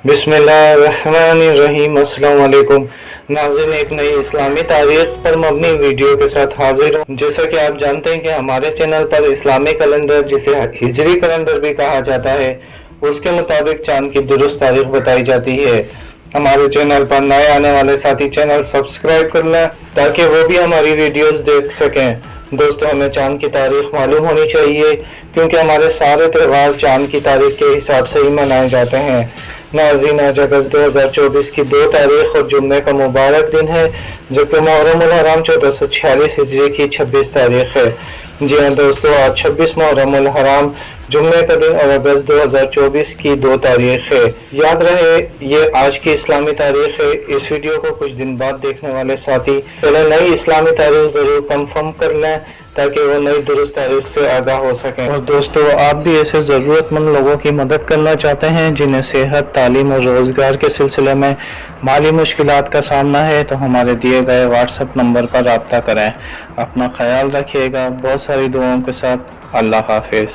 बिस्मिल्लाहिर्रहमानिर्रहीम। अस्सलाम वालेकुम नाज़रीन, एक नई इस्लामी तारीख पर मबनी वीडियो के साथ हाजिर हूँ। जैसा कि आप जानते हैं कि हमारे चैनल पर इस्लामी कैलेंडर, जिसे हिजरी कैलेंडर भी कहा जाता है, उसके मुताबिक चांद की दुरुस्त तारीख बताई जाती है। हमारे चैनल पर नए आने वाले साथी चैनल सब्सक्राइब कर लें ताकि वो भी हमारी वीडियोस देख सकें। दोस्तों, हमें चांद की तारीख मालूम होनी चाहिए क्योंकि हमारे सारे त्यौहार चांद की तारीख के हिसाब से ही मनाए जाते हैं। नाज़रीन, आज अगस्त 2024 की 2 तारीख और जुम्मे का मुबारक दिन है, जबकि मुहर्रम उल हराम 1446 हिजरी की 26 तारीख है। जी हाँ दोस्तों, आज 26 मुहर्रम उल हराम जुम्मे का दिन और अगस्त 2024 की 2 तारीख है। याद रहे, ये आज की इस्लामी तारीख है। इस वीडियो को कुछ दिन बाद देखने वाले साथी पहले नई इस्लामी तारीख ज़रूर कंफर्म कर लें ताकि वो नई दुरुस्त तारीख से आगाह हो सकें। और दोस्तों, आप भी ऐसे ज़रूरतमंद लोगों की मदद करना चाहते हैं जिन्हें सेहत, तालीम और रोज़गार के सिलसिले में माली मुश्किलात का सामना है, तो हमारे दिए गए व्हाट्सएप नंबर पर रब्ता करें। अपना ख्याल रखिएगा। बहुत सारी दुआओं के साथ। अल्लाह हाफिज़।